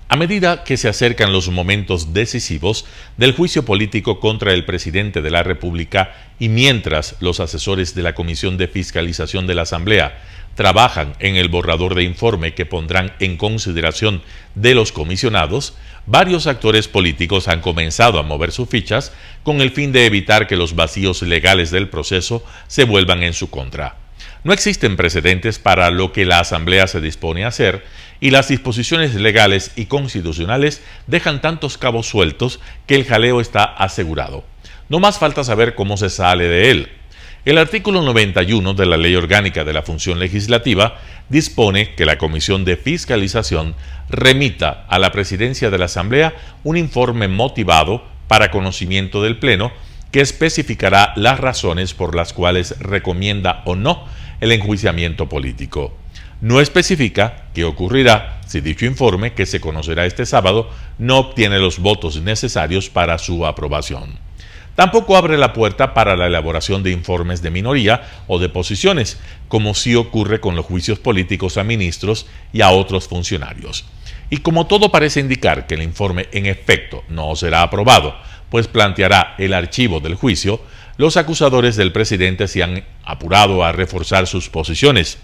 A medida que se acercan los momentos decisivos del juicio político contra el presidente de la República y mientras los asesores de la Comisión de Fiscalización de la Asamblea trabajan en el borrador de informe que pondrán en consideración de los comisionados, varios actores políticos han comenzado a mover sus fichas con el fin de evitar que los vacíos legales del proceso se vuelvan en su contra. No existen precedentes para lo que la Asamblea se dispone a hacer y las disposiciones legales y constitucionales dejan tantos cabos sueltos que el jaleo está asegurado. No más falta saber cómo se sale de él. El artículo 91 de la Ley Orgánica de la Función Legislativa dispone que la Comisión de Fiscalización remita a la Presidencia de la Asamblea un informe motivado para conocimiento del Pleno que especificará las razones por las cuales recomienda o no el enjuiciamiento político. No especifica qué ocurrirá si dicho informe, que se conocerá este sábado, no obtiene los votos necesarios para su aprobación. Tampoco abre la puerta para la elaboración de informes de minoría o de posiciones, como sí ocurre con los juicios políticos a ministros y a otros funcionarios. Y como todo parece indicar que el informe en efecto no será aprobado, pues planteará el archivo del juicio, los acusadores del presidente se han apurado a reforzar sus posiciones.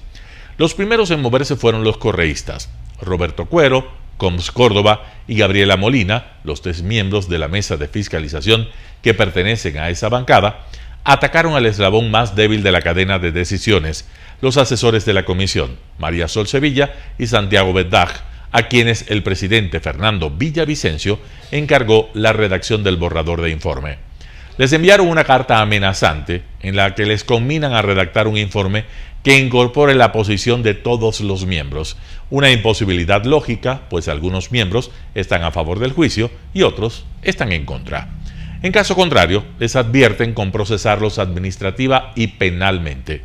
Los primeros en moverse fueron los correístas, Roberto Cuero, Coms Córdoba y Gabriela Molina, los 3 miembros de la mesa de fiscalización que pertenecen a esa bancada, atacaron al eslabón más débil de la cadena de decisiones, los asesores de la comisión, María Sol Sevilla y Santiago Bedaj, a quienes el presidente Fernando Villavicencio encargó la redacción del borrador de informe. Les enviaron una carta amenazante en la que les conminan a redactar un informe que incorpore la posición de todos los miembros, una imposibilidad lógica, pues algunos miembros están a favor del juicio y otros están en contra. En caso contrario, les advierten con procesarlos administrativa y penalmente.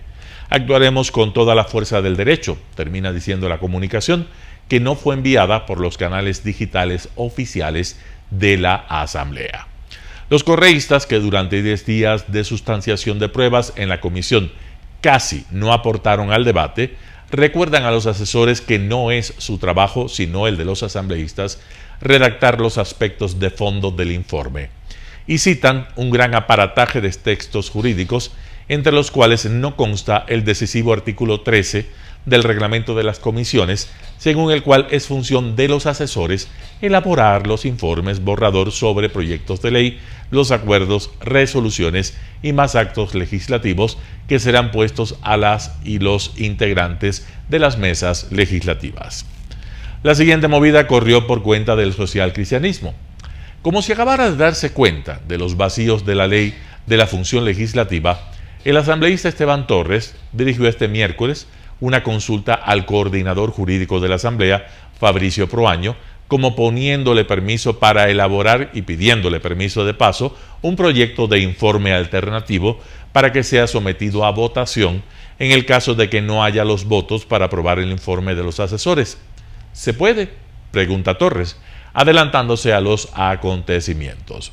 Actuaremos con toda la fuerza del derecho, termina diciendo la comunicación, que no fue enviada por los canales digitales oficiales de la Asamblea. Los correístas, que durante 10 días de sustanciación de pruebas en la comisión casi no aportaron al debate, recuerdan a los asesores que no es su trabajo, sino el de los asambleístas, redactar los aspectos de fondo del informe. Y citan un gran aparataje de textos jurídicos, entre los cuales no consta el decisivo artículo 13 del reglamento de las comisiones, según el cual es función de los asesores elaborar los informes borrador sobre proyectos de ley, los acuerdos, resoluciones y más actos legislativos que serán puestos a las y los integrantes de las mesas legislativas. La siguiente movida corrió por cuenta del socialcristianismo. Como si acabara de darse cuenta de los vacíos de la ley de la función legislativa, el asambleísta Esteban Torres dirigió este miércoles una consulta al coordinador jurídico de la Asamblea, Fabricio Proaño, como poniéndole permiso para elaborar y pidiéndole permiso de paso un proyecto de informe alternativo para que sea sometido a votación en el caso de que no haya los votos para aprobar el informe de los asesores. ¿Se puede?, pregunta Torres, adelantándose a los acontecimientos.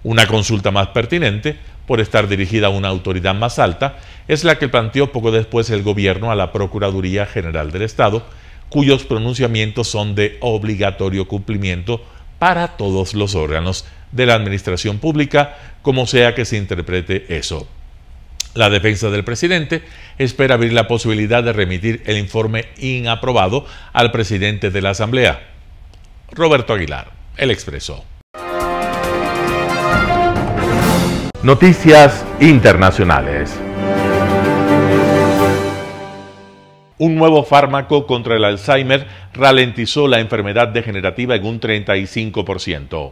Una consulta más pertinente, por estar dirigida a una autoridad más alta, es la que planteó poco después el gobierno a la Procuraduría General del Estado, cuyos pronunciamientos son de obligatorio cumplimiento para todos los órganos de la administración pública, como sea que se interprete eso. La defensa del presidente espera abrir la posibilidad de remitir el informe inaprobado al presidente de la Asamblea. Roberto Aguilar, El Expreso. Noticias internacionales. Un nuevo fármaco contra el Alzheimer ralentizó la enfermedad degenerativa en un 35%.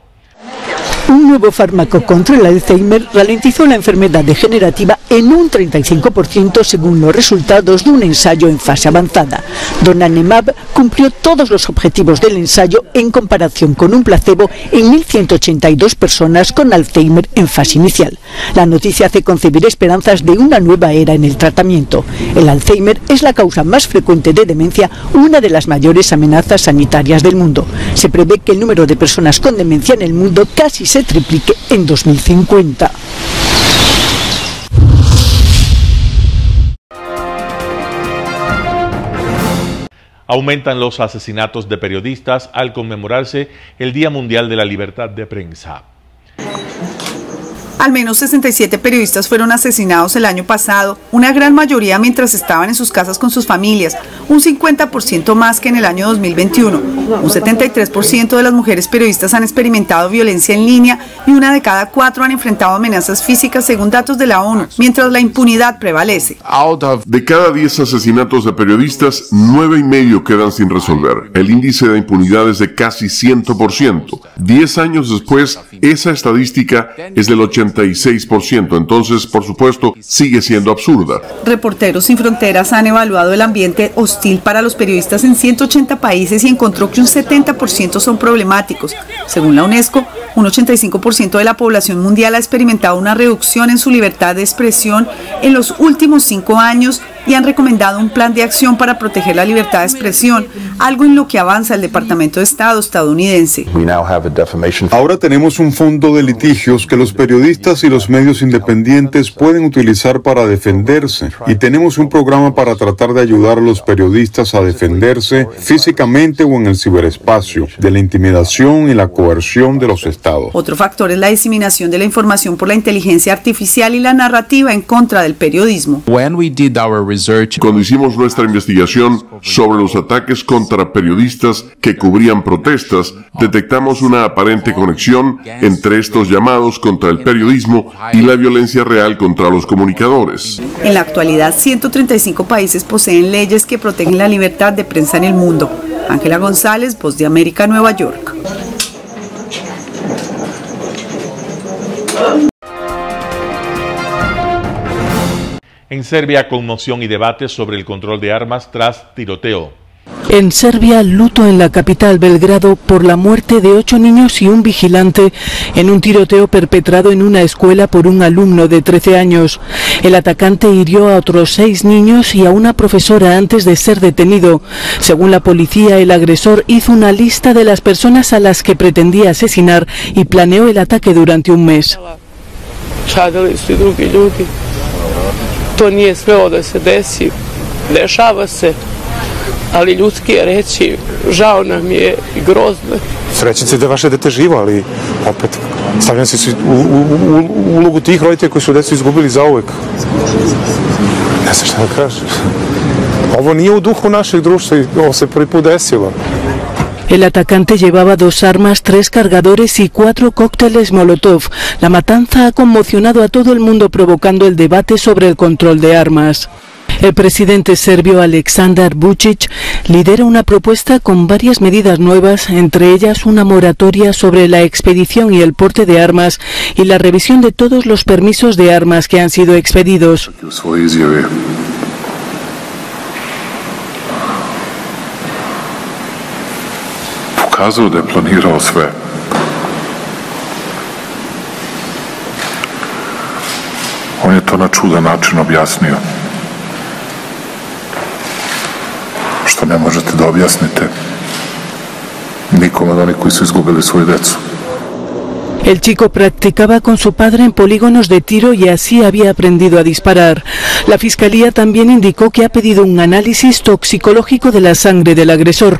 Un nuevo fármaco contra el Alzheimer ralentizó la enfermedad degenerativa en un 35% según los resultados de un ensayo en fase avanzada. Donanemab cumplió todos los objetivos del ensayo en comparación con un placebo en 1.182 personas con Alzheimer en fase inicial. La noticia hace concebir esperanzas de una nueva era en el tratamiento. El Alzheimer es la causa más frecuente de demencia, una de las mayores amenazas sanitarias del mundo. Se prevé que el número de personas con demencia en el mundo casi se triplique en 2050. Aumentan los asesinatos de periodistas al conmemorarse el Día Mundial de la Libertad de Prensa. Al menos 67 periodistas fueron asesinados el año pasado, una gran mayoría mientras estaban en sus casas con sus familias, un 50% más que en el año 2021. Un 73% de las mujeres periodistas han experimentado violencia en línea y 1 de cada 4 han enfrentado amenazas físicas según datos de la ONU, mientras la impunidad prevalece. De cada 10 asesinatos de periodistas, 9,5 quedan sin resolver. El índice de impunidad es de casi 100%. 10 años después, esa estadística es del 86%, entonces, por supuesto, sigue siendo absurda. Reporteros Sin Fronteras han evaluado el ambiente hostil para los periodistas en 180 países y encontró que un 70% son problemáticos. Según la UNESCO, un 85% de la población mundial ha experimentado una reducción en su libertad de expresión en los últimos 5 años y han recomendado un plan de acción para proteger la libertad de expresión, algo en lo que avanza el Departamento de Estado estadounidense. Ahora tenemos un fondo de litigios que los periodistas y los medios independientes pueden utilizar para defenderse, y tenemos un programa para tratar de ayudar a los periodistas a defenderse físicamente o en el ciberespacio de la intimidación y la coerción de los estados. Otro factor es la diseminación de la información por la inteligencia artificial y la narrativa en contra del periodismo. Cuando hicimos nuestra investigación sobre los ataques contra periodistas que cubrían protestas, detectamos una aparente conexión entre estos llamados contra el periodismo y la violencia real contra los comunicadores. En la actualidad, 135 países poseen leyes que protegen la libertad de prensa en el mundo. Ángela González, Voz de América, Nueva York. En Serbia, conmoción y debate sobre el control de armas tras tiroteo. En Serbia, luto en la capital Belgrado por la muerte de 8 niños y un vigilante en un tiroteo perpetrado en una escuela por un alumno de 13 años. El atacante hirió a otros 6 niños y a una profesora antes de ser detenido. Según la policía, el agresor hizo una lista de las personas a las que pretendía asesinar y planeó el ataque durante un mes. To nije smelo da se desi, dešava se, ali ljudski je reći, žao nam je i grozno. Srećen se da je vaše dete živo, ali opet stavljam se u ulogu tih roditelja koji su decu izgubili zauvek. Ne znam šta da kažem. Ovo nije u duhu našeg društva i ovo se prvi put desilo. El atacante llevaba 2 armas, 3 cargadores y 4 cócteles Molotov. La matanza ha conmocionado a todo el mundo, provocando el debate sobre el control de armas. El presidente serbio Aleksandar Vučić lidera una propuesta con varias medidas nuevas, entre ellas una moratoria sobre la expedición y el porte de armas y la revisión de todos los permisos de armas que han sido expedidos. Pokazao da je planirao sve. On je to na čudan način objasnio. Što ne možete da objasnite nikome od onih koji su izgubili svoju decu. El chico practicaba con su padre en polígonos de tiro y así había aprendido a disparar. La fiscalía también indicó que ha pedido un análisis toxicológico de la sangre del agresor.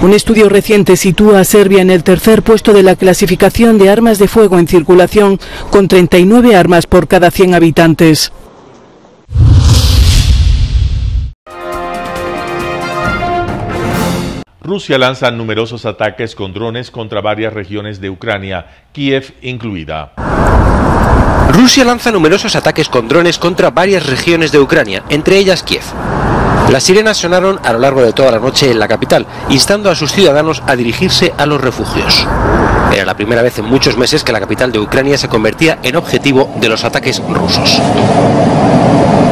Un estudio reciente sitúa a Serbia en el tercer puesto de la clasificación de armas de fuego en circulación, con 39 armas por cada 100 habitantes. Rusia lanza numerosos ataques con drones contra varias regiones de Ucrania, Kiev incluida. Rusia lanza numerosos ataques con drones contra varias regiones de Ucrania, entre ellas Kiev. Las sirenas sonaron a lo largo de toda la noche en la capital, instando a sus ciudadanos a dirigirse a los refugios. Era la primera vez en muchos meses que la capital de Ucrania se convertía en objetivo de los ataques rusos.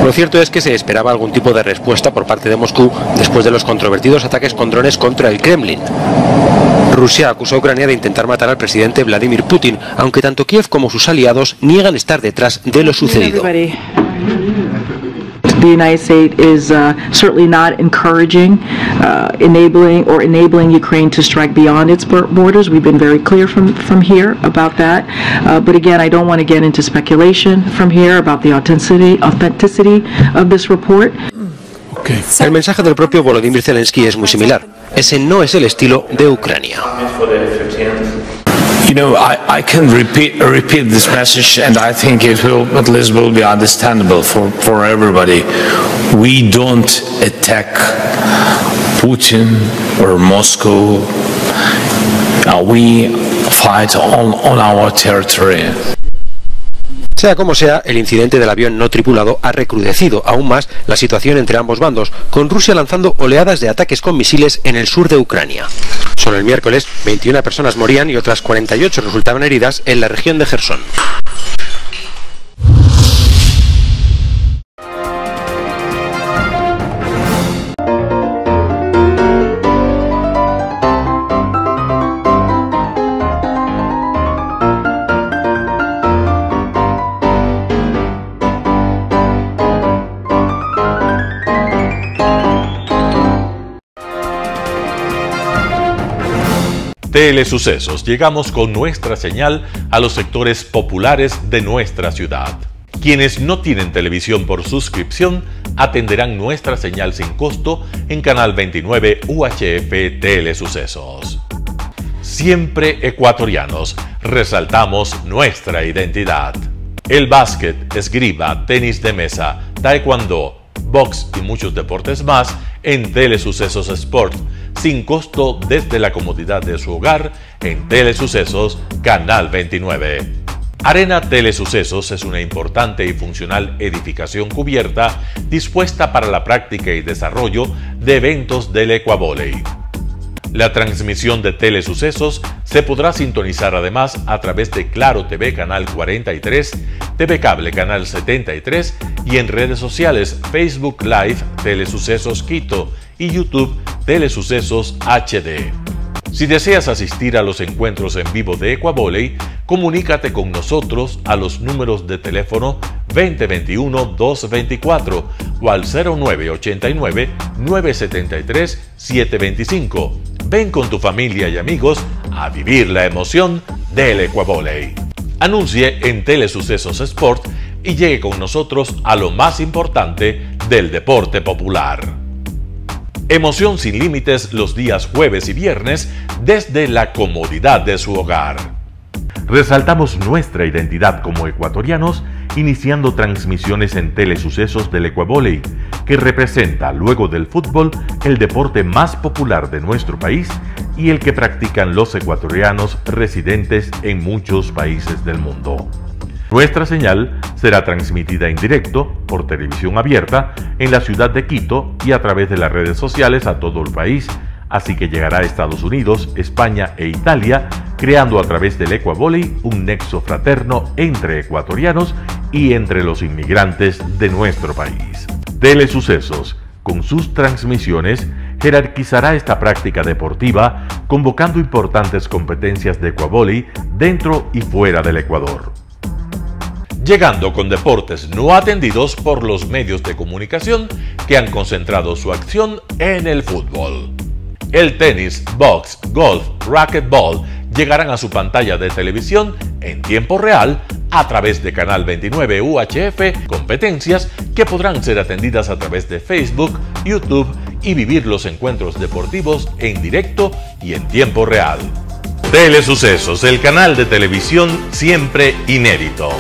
Lo cierto es que se esperaba algún tipo de respuesta por parte de Moscú después de los controvertidos ataques con drones contra el Kremlin. Rusia acusó a Ucrania de intentar matar al presidente Vladimir Putin, aunque tanto Kiev como sus aliados niegan estar detrás de lo sucedido. The United States is certainly not encouraging, enabling Ukraine to strike beyond its borders. We've been very clear from here about that. But again, I don't want to get into speculation from here about the authenticity of this report. El mensaje del propio Volodymyr Zelensky es muy similar. Ese no es el estilo de Ucrania. You know, I can repeat this message, and I think it will at least will be understandable for everybody. We don't attack Putin or Moscow. We fight on our territory. Sea como sea, el incidente del avión no tripulado ha recrudecido aún más la situación entre ambos bandos, con Rusia lanzando oleadas de ataques con misiles en el sur de Ucrania. Solo el miércoles, 21 personas morían y otras 48 resultaban heridas en la región de Jersón. Telesucesos, llegamos con nuestra señal a los sectores populares de nuestra ciudad. Quienes no tienen televisión por suscripción atenderán nuestra señal sin costo en Canal 29 UHF Telesucesos. Siempre ecuatorianos, resaltamos nuestra identidad. El básquet, esgrima, tenis de mesa, taekwondo, box y muchos deportes más en Telesucesos Sport, sin costo desde la comodidad de su hogar en Telesucesos Canal 29. Arena Telesucesos es una importante y funcional edificación cubierta dispuesta para la práctica y desarrollo de eventos del Ecuavóley. La transmisión de Telesucesos se podrá sintonizar además a través de Claro TV Canal 43, TV Cable Canal 73 y en redes sociales Facebook Live Telesucesos Quito y YouTube Telesucesos HD. Si deseas asistir a los encuentros en vivo de Ecuavóley, comunícate con nosotros a los números de teléfono 2021-224 o al 0989-973-725. Ven con tu familia y amigos a vivir la emoción del Ecuavóley. Anuncie en Telesucesos Sport y llegue con nosotros a lo más importante del deporte popular. Emoción sin límites los días jueves y viernes desde la comodidad de su hogar. Resaltamos nuestra identidad como ecuatorianos iniciando transmisiones en Telesucesos del Ecuavóley, que representa, luego del fútbol, el deporte más popular de nuestro país y el que practican los ecuatorianos residentes en muchos países del mundo. Nuestra señal será transmitida en directo por televisión abierta en la ciudad de Quito y a través de las redes sociales a todo el país, así que llegará a Estados Unidos, España e Italia, creando a través del Ecuavoli un nexo fraterno entre ecuatorianos y entre los inmigrantes de nuestro país. Telesucesos, con sus transmisiones, jerarquizará esta práctica deportiva, convocando importantes competencias de Ecuavoli dentro y fuera del Ecuador. Llegando con deportes no atendidos por los medios de comunicación que han concentrado su acción en el fútbol. El tenis, box, golf, racquetball llegarán a su pantalla de televisión en tiempo real a través de Canal 29 UHF, competencias que podrán ser atendidas a través de Facebook, YouTube y vivir los encuentros deportivos en directo y en tiempo real. Telesucesos, el canal de televisión siempre inédito.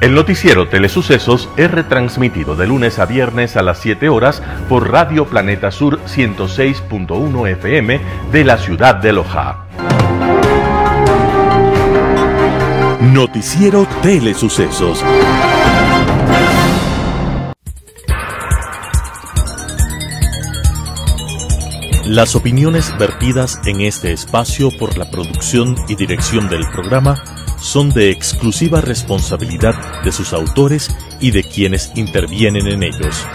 El noticiero Telesucesos es retransmitido de lunes a viernes a las 7 horas por Radio Planeta Sur 106.1 FM de la ciudad de Loja. Noticiero Telesucesos. Las opiniones vertidas en este espacio por la producción y dirección del programa son de exclusiva responsabilidad de sus autores y de quienes intervienen en ellos.